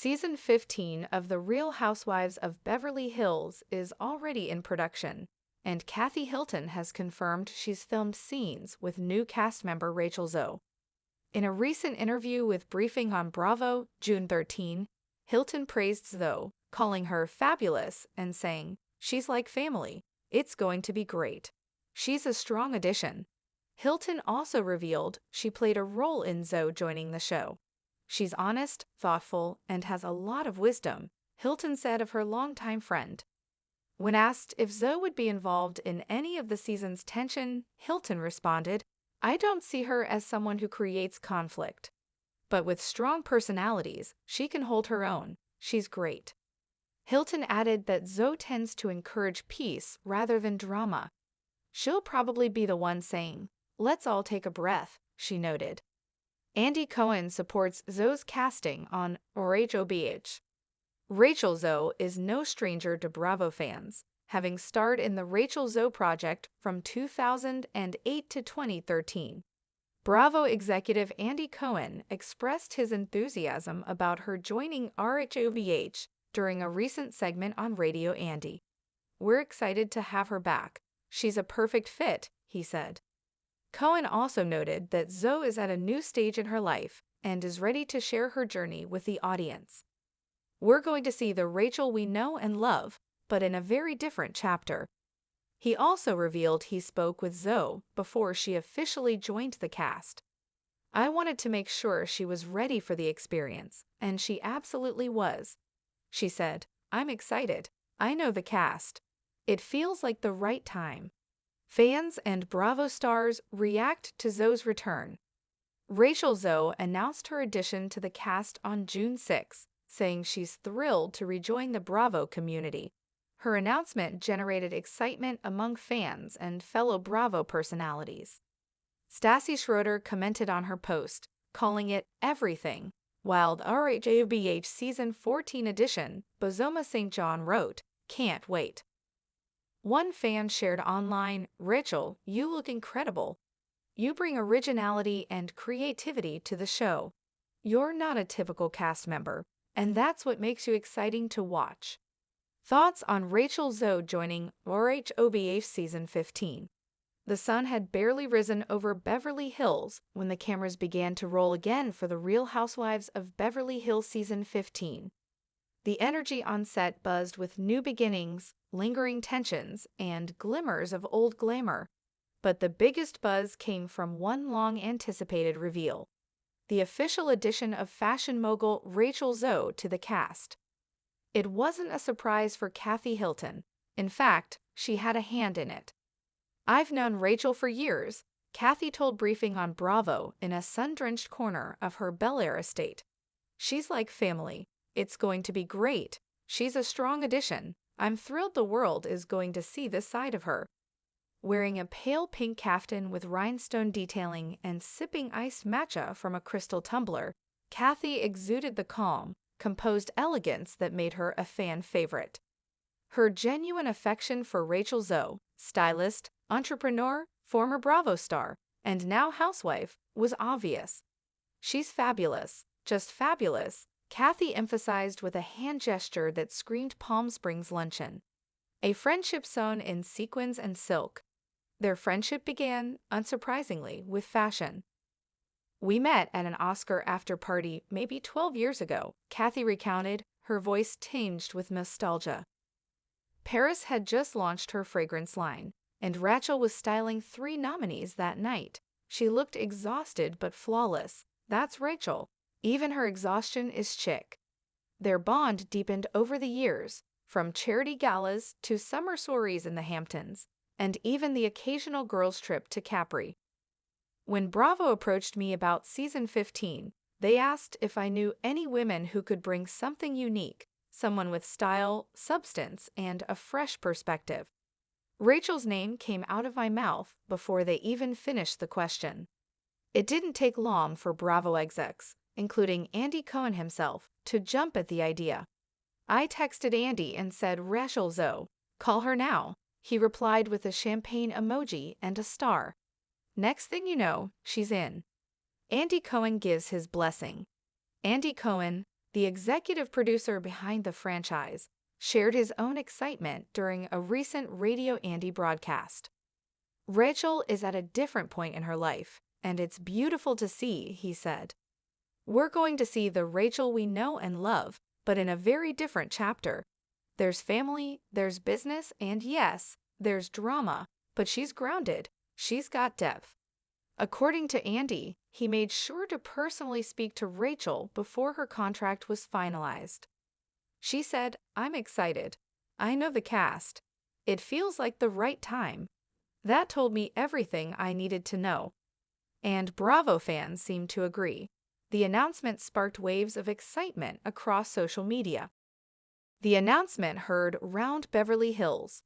Season 15 of The Real Housewives of Beverly Hills is already in production, and Kathy Hilton has confirmed she's filmed scenes with new cast member Rachel Zoe. In a recent interview with Briefing on Bravo, June 13, Hilton praised Zoe, calling her fabulous and saying, "She's like family. It's going to be great. She's a strong addition." Hilton also revealed she played a role in Zoe joining the show. "She's honest, thoughtful, and has a lot of wisdom," Hilton said of her longtime friend. When asked if Zoe would be involved in any of the season's tension, Hilton responded, "I don't see her as someone who creates conflict. But with strong personalities, she can hold her own. She's great." Hilton added that Zoe tends to encourage peace rather than drama. "She'll probably be the one saying, 'Let's all take a breath,'" she noted. Andy Cohen supports Zoe's casting on RHOBH. Rachel Zoe is no stranger to Bravo fans, having starred in the Rachel Zoe project from 2008 to 2013. Bravo executive Andy Cohen expressed his enthusiasm about her joining RHOBH during a recent segment on Radio Andy. "We're excited to have her back. She's a perfect fit," he said. Cohen also noted that Zoe is at a new stage in her life and is ready to share her journey with the audience. "We're going to see the Rachel we know and love, but in a very different chapter." He also revealed he spoke with Zoe before she officially joined the cast. "I wanted to make sure she was ready for the experience, and she absolutely was," she said. "I'm excited. I know the cast. It feels like the right time." Fans and Bravo stars react to Zoe's return. Rachel Zoe announced her addition to the cast on June 6, saying she's thrilled to rejoin the Bravo community. Her announcement generated excitement among fans and fellow Bravo personalities. Stassi Schroeder commented on her post, calling it everything, while the RHOBH Season 14 edition, Bozoma St. John wrote, "Can't wait." One fan shared online, "Rachel, you look incredible. You bring originality and creativity to the show. You're not a typical cast member, and that's what makes you exciting to watch." Thoughts on Rachel Zoe joining RHOBH Season 15. The sun had barely risen over Beverly Hills when the cameras began to roll again for The Real Housewives of Beverly Hills Season 15. The energy on set buzzed with new beginnings, lingering tensions, and glimmers of old glamour. But the biggest buzz came from one long-anticipated reveal: the official addition of fashion mogul Rachel Zoe to the cast. It wasn't a surprise for Kathy Hilton. In fact, she had a hand in it. "I've known Rachel for years," Kathy told Briefing on Bravo in a sun-drenched corner of her Bel Air estate. "She's like family. It's going to be great. She's a strong addition. I'm thrilled the world is going to see this side of her." Wearing a pale pink kaftan with rhinestone detailing and sipping iced matcha from a crystal tumbler, Kathy exuded the calm, composed elegance that made her a fan favorite. Her genuine affection for Rachel Zoe, stylist, entrepreneur, former Bravo star, and now housewife, was obvious. "She's fabulous, just fabulous," Kathy emphasized with a hand gesture that screamed Palm Springs luncheon. A friendship sewn in sequins and silk. Their friendship began, unsurprisingly, with fashion. "We met at an Oscar after-party maybe 12 years ago," Kathy recounted, her voice tinged with nostalgia. Paris had just launched her fragrance line, and Rachel was styling 3 nominees that night. "She looked exhausted but flawless. That's Rachel. Even her exhaustion is chic." Their bond deepened over the years, from charity galas to summer soirees in the Hamptons, and even the occasional girls' trip to Capri. "When Bravo approached me about Season 15, they asked if I knew any women who could bring something unique, someone with style, substance, and a fresh perspective. Rachel's name came out of my mouth before they even finished the question." It didn't take long for Bravo execs, including Andy Cohen himself, to jump at the idea. "I texted Andy and said, 'Rachel Zoe, call her now.' He replied with a champagne emoji and a star. Next thing you know, she's in." Andy Cohen gives his blessing. Andy Cohen, the executive producer behind the franchise, shared his own excitement during a recent Radio Andy broadcast. "Rachel is at a different point in her life, and it's beautiful to see," he said. "We're going to see the Rachel we know and love, but in a very different chapter. There's family, there's business, and yes, there's drama, but she's grounded. She's got depth." According to Andy, he made sure to personally speak to Rachel before her contract was finalized. She said, "I'm excited. I know the cast. It feels like the right time. That told me everything I needed to know." And Bravo fans seemed to agree. The announcement sparked waves of excitement across social media. The announcement heard round Beverly Hills.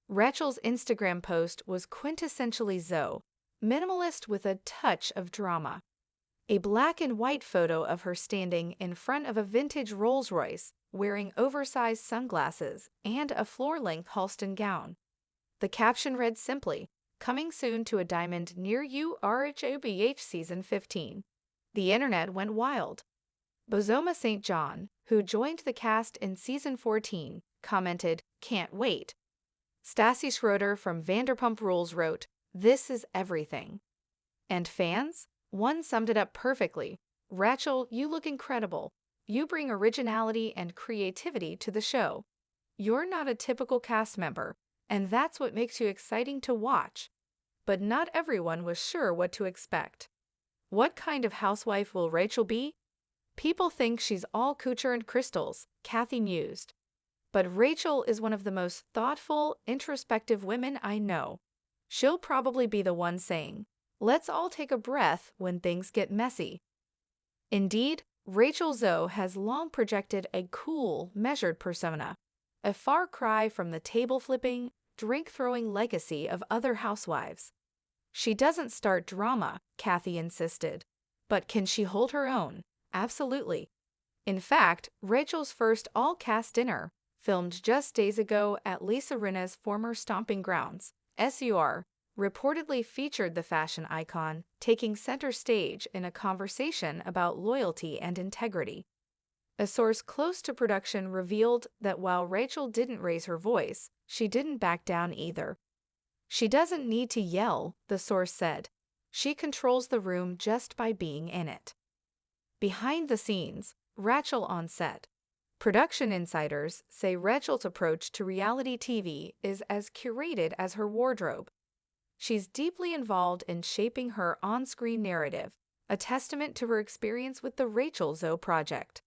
Rachel's Instagram post was quintessentially Zoe, minimalist with a touch of drama. A black and white photo of her standing in front of a vintage Rolls-Royce, wearing oversized sunglasses and a floor-length Halston gown. The caption read simply, "Coming soon to a diamond near you, RHOBH Season 15. The internet went wild. Bozoma St. John, who joined the cast in Season 14, commented, "Can't wait." Stassi Schroeder from Vanderpump Rules wrote, "This is everything." And fans? One summed it up perfectly. "Rachel, you look incredible. You bring originality and creativity to the show. You're not a typical cast member, and that's what makes you exciting to watch." But not everyone was sure what to expect. What kind of housewife will Rachel be? "People think she's all couture and crystals," Kathy mused. "But Rachel is one of the most thoughtful, introspective women I know. She'll probably be the one saying, 'Let's all take a breath when things get messy.'" Indeed, Rachel Zoe has long projected a cool, measured persona, a far cry from the table-flipping, drink-throwing legacy of other housewives. "She doesn't start drama," Kathy insisted. "But can she hold her own?" Absolutely. In fact, Rachel's first all-cast dinner, filmed just days ago at Lisa Rinna's former stomping grounds, SUR, reportedly featured the fashion icon taking center stage in a conversation about loyalty and integrity. A source close to production revealed that while Rachel didn't raise her voice, she didn't back down either. "She doesn't need to yell," the source said. "She controls the room just by being in it." Behind the scenes, Rachel on set. Production insiders say Rachel's approach to reality TV is as curated as her wardrobe. She's deeply involved in shaping her on-screen narrative, a testament to her experience with the Rachel Zoe project.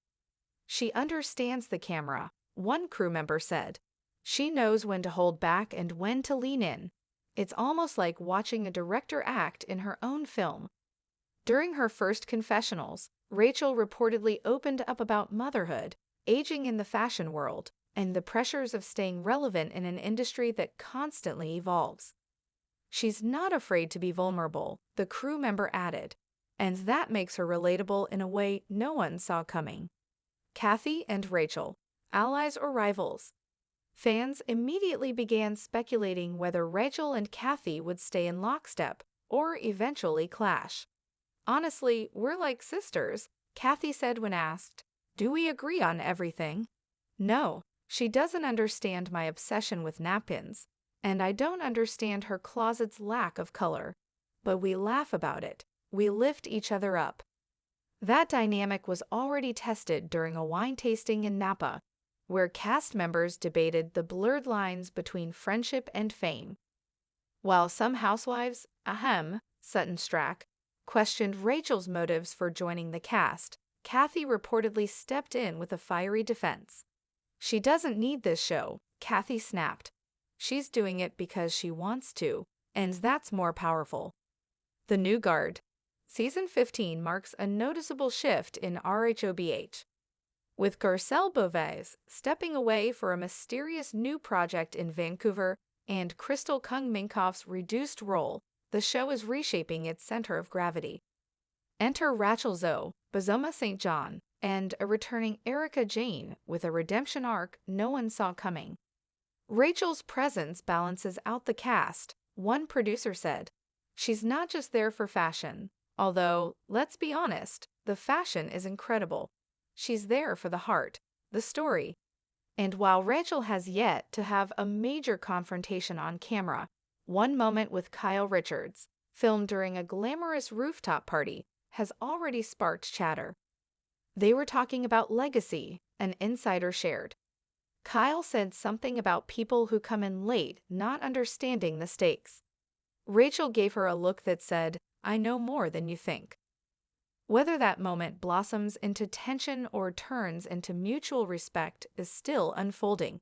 "She understands the camera," one crew member said. "She knows when to hold back and when to lean in. It's almost like watching a director act in her own film." During her first confessionals, Rachel reportedly opened up about motherhood, aging in the fashion world, and the pressures of staying relevant in an industry that constantly evolves. "She's not afraid to be vulnerable," the crew member added, "and that makes her relatable in a way no one saw coming." Kathy and Rachel, allies or rivals? Fans immediately began speculating whether Rachel and Kathy would stay in lockstep or eventually clash. "Honestly, we're like sisters," Kathy said when asked, "Do we agree on everything?" "No, she doesn't understand my obsession with napkins, and I don't understand her closet's lack of color. But we laugh about it. We lift each other up." That dynamic was already tested during a wine tasting in Napa, where cast members debated the blurred lines between friendship and fame. While some housewives, Sutton Strack, questioned Rachel's motives for joining the cast, Kathy reportedly stepped in with a fiery defense. "She doesn't need this show," Kathy snapped. "She's doing it because she wants to, and that's more powerful." The new guard. Season 15 marks a noticeable shift in RHOBH. With Garcelle Beauvais stepping away for a mysterious new project in Vancouver and Crystal Kung Minkoff's reduced role, the show is reshaping its center of gravity. Enter Rachel Zoe, Bozoma St. John, and a returning Erica Jane with a redemption arc no one saw coming. Rachel's presence balances out the cast, one producer said. "She's not just there for fashion, although, let's be honest, the fashion is incredible. She's there for the heart, the story. And while Rachel has yet to have a major confrontation on camera, one moment with Kyle Richards, filmed during a glamorous rooftop party, has already sparked chatter. They were talking about legacy, an insider shared. Kyle said something about people who come in late not understanding the stakes. Rachel gave her a look that said, "I know more than you think." Whether that moment blossoms into tension or turns into mutual respect is still unfolding.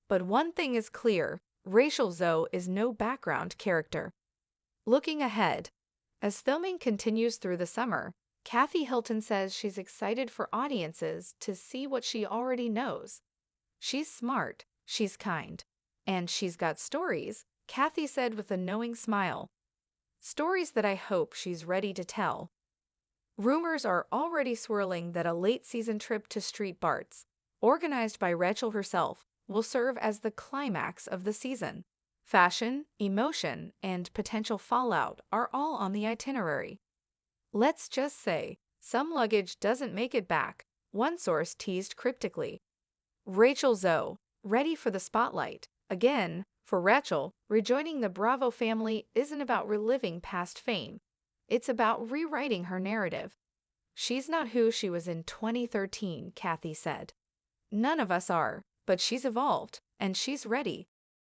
But one thing is clear, Rachel Zoe is no background character. Looking ahead, as filming continues through the summer, Kathy Hilton says she's excited for audiences to see what she already knows. She's smart, she's kind, and she's got stories, Kathy said with a knowing smile. Stories that I hope she's ready to tell. Rumors are already swirling that a late-season trip to Street Barts, organized by Rachel herself, will serve as the climax of the season. Fashion, emotion, and potential fallout are all on the itinerary. Let's just say, some luggage doesn't make it back, one source teased cryptically. Rachel Zoe, ready for the spotlight. Again, for Rachel, rejoining the Bravo family isn't about reliving past fame. It's about rewriting her narrative. She's not who she was in 2013, Kathy said. None of us are, but she's evolved, and she's ready.